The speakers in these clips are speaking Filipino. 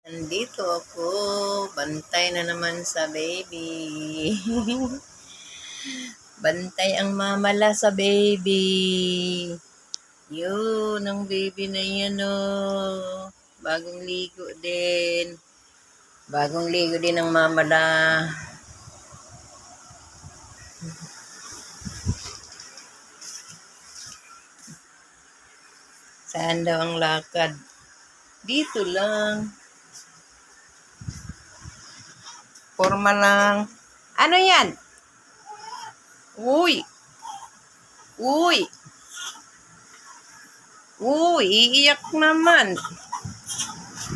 Nandito ako, bantay na naman sa baby. Bantay ang mamala sa baby. Yun, ang baby na yan oh. Bagong ligo din. Bagong ligo din ang mamala. Saan daw ang lakad? Dito lang. Forma lang. Ano yan? Uy! Uy! Uy, iiyak naman.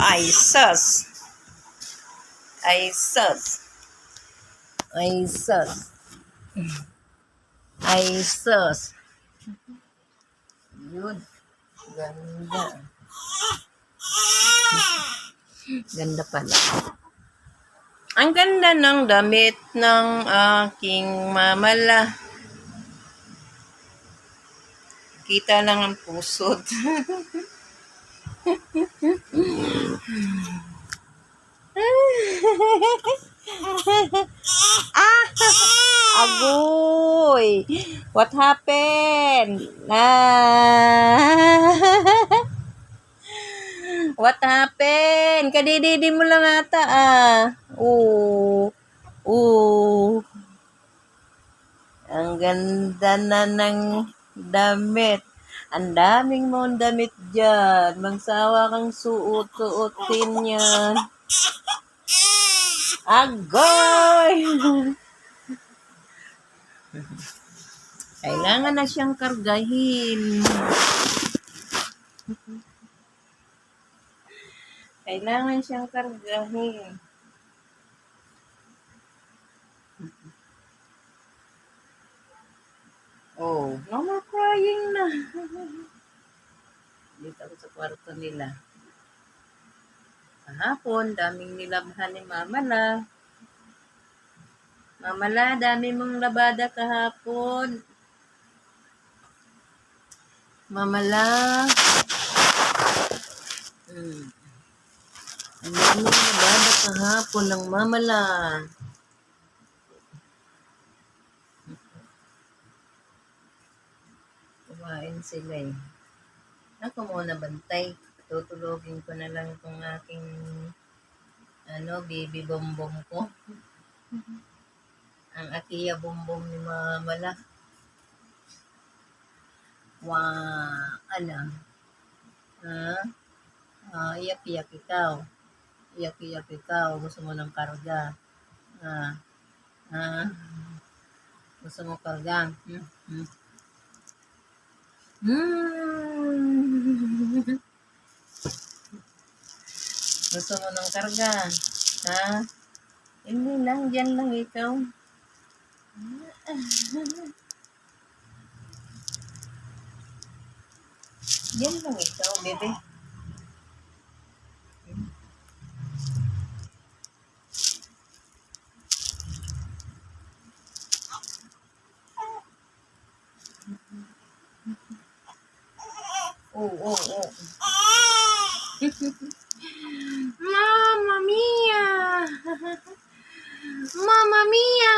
Ay, sus. Ay, sus. Ay, sus. Ay, sus. Yun. Ganda. Ganda pala. Ang ganda ng damit ng aking mamala. Kita lang ang pusod. Agoy! What happened? What happened? Kadididi mo lang ata Oo. Oo. Ang ganda na ng damit. Ang daming mong damit dyan. Magsawa kang suot-suotin yan. Agoy! Kailangan na siyang kargahin. Kailangan siyang kargahin. Oh, mama crying na. Dito ako sa kwarto nila. Kahapon, daming nilabhan ni Mama la. Mama la, dami mong labada kahapon. Mama la. Ang daming labada kahapon ng Mama la. Kumain sila eh. Ako muna bantay. Tutulogin ko na lang itong aking baby bombom ko. Ang akiya bombom ni Mama la. Ano? Iyak-iyak ikaw. Iyak-iyak ikaw. Gusto mo ng karga. Gusto mo karga. Gusto mo ng karga. Hindi lang. Diyan lang ikaw. Diyan lang ikaw, bebe. Oh. Mamma mia! Mamma mia!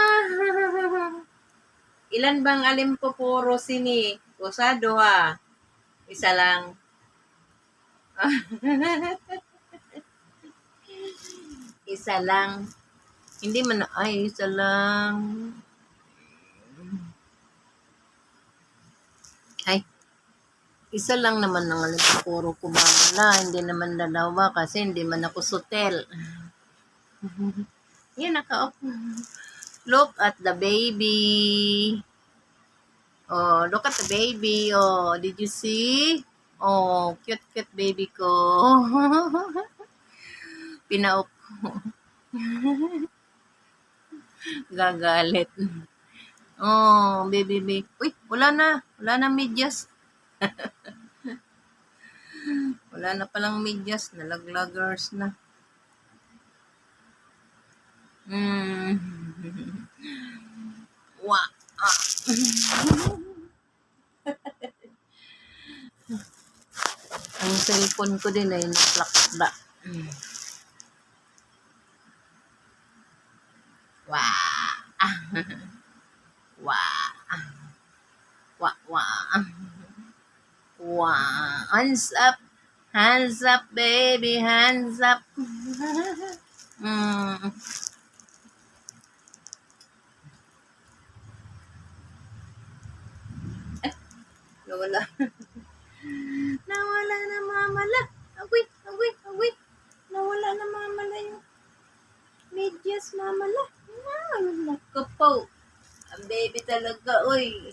Ilan bang alimpoporo sini? Usado Isa lang. Isa lang. Hindi man isa lang. Ay. Isa lang naman ng alimpoporo ko mamala. Hindi naman dalawa kasi hindi man ako sutel. Yan, naka-off. Look at the baby. Oh, look at the baby. Oh, did you see? Oh, cute baby ko. Pinaok ko. Gagalit. Oh, baby. Uy, wala na medyas. Wala na palang medyas. Nalaglaggers na. Ang cellphone ko din ay naplakda. Hands up. Hands up, baby. Hands up. Mm. Nawala. Nawala na mamala. Agwit, agwit, agwit. Nawala na mamala yung medyas mamala. Ay, naku po. Ang baby talaga, oy.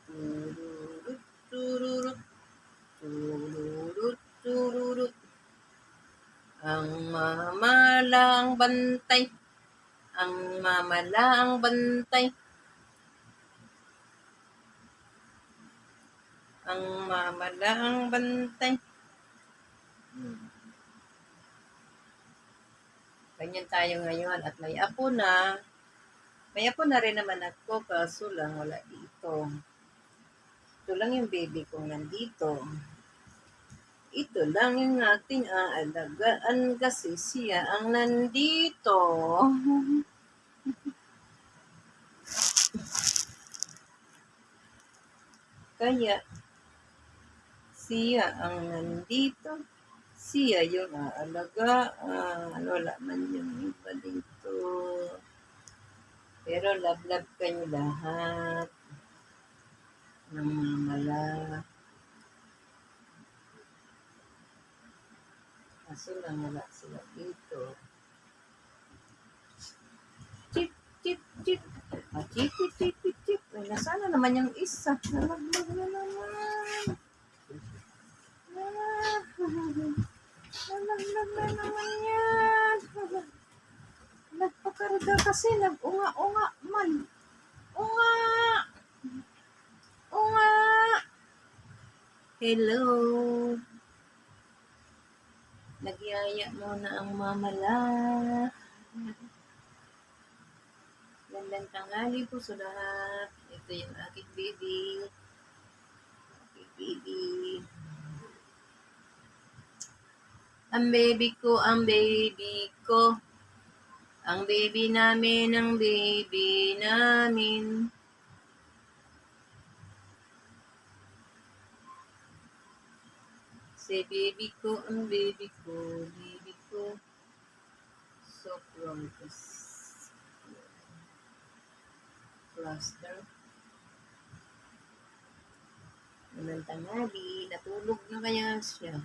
Tururut, tururut, tururut, tururut. Ang mamalang bantay. Ang mamalang bantay. Ang mamalang bantay. Ganyan tayo ngayon at may apo na. May apo na rin naman ako kaso lang wala dito. Ito lang yung baby kong nandito. Ito lang yung ating aalagaan kasi siya ang nandito. Kaya siya ang nandito. Siya yung aalagaan. Wala man yung iba dito. Pero love-love kayo lahat. Ng mamala. Kaso lang wala sila dito. Chip, chip, chip. Chip, chip, chip, chip. Ay, nasaan na naman yung isa? Nalaglag na naman. Nalaglag na naman yan. Nagpakarga kasi. Nag-unga-unga man. Unga! Unga! Hello! Nagyaya muna ang mamala. Gandang tanghali po sa lahat. Ito yung aking baby. Aking baby. Ang baby ko, ang baby ko. Ang baby namin, ang baby namin. Say baby ko, ang baby ko, baby ko. So precious. Cluster. Naman tanghali, natulog na kaya siya.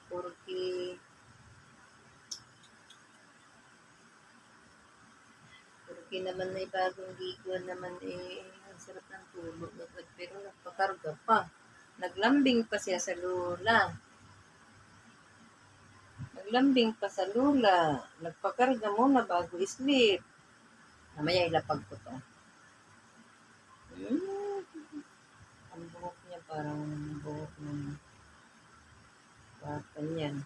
Porque naman may bagong gigo naman ang sarap ng tulog agad. Pero nagpakarga pa. Naglambing pa siya sa lula. Naglambing pa sa lula. Nagpakarga muna bago sleep. Mamaya ilapag ko to. Ang buhok niya parang buhok ng bata niyan.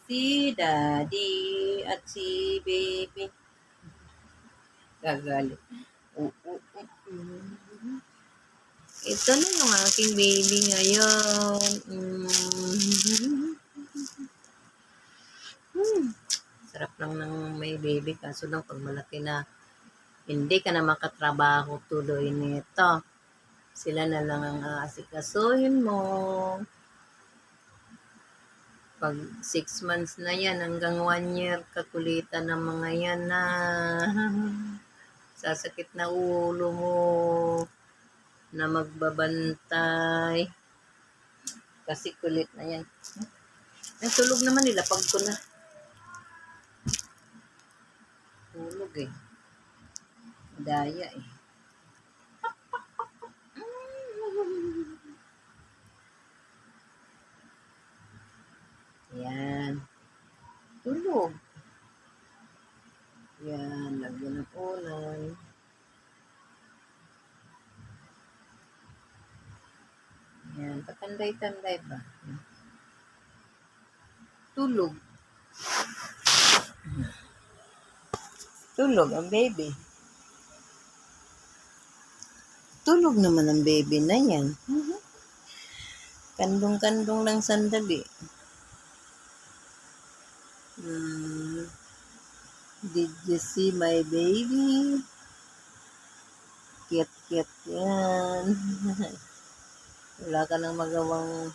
Si daddy at si baby. Gagalit. Ito na yung aking baby ngayon. Sarap lang ng may baby. Kaso lang pag malaki na, hindi ka na makatrabaho tuloy nito. Sila na lang ang aasikasuhin mo. Pag 6 months na yan, hanggang 1 year, kakulitan ng mga yan na sasakit na ulo mo na magbabantay. Kasi kulit na yan. Natulog naman nila pag ko na. Tulog eh. Daya eh. Yan. Tulog. Yan. Lagyan ng unan. Yan. Patanday-tanday ba? Tulog. Tulog ang baby. Tulog naman ang baby na yan. Kandong-kandong lang sandali. Did you see my baby? cute yan. Wala ka nang magawang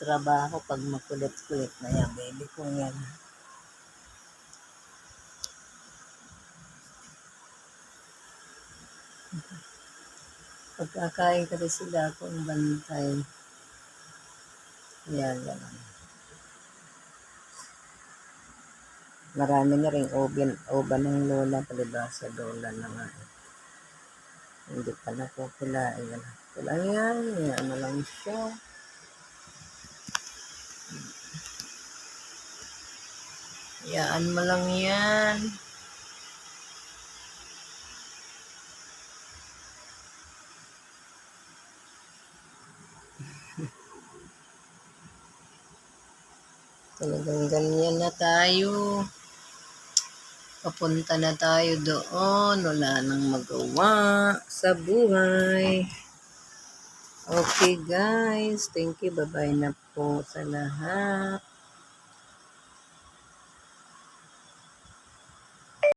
trabaho pag makulit-kulit na yan, baby kong yan. Pagkakain ka rin sila akong bantay. Yan, gano'n. Marami na rin oban ng lola, palibasa lola na nga. Hindi pa nakukulaan. Ito lang yan, ano lang siya. Yaan mo lang yan. Talagang ganyan na tayo. Papunta na tayo doon. Wala nang magawa sa buhay. Okay guys, thank you. Bye-bye na po sa lahat.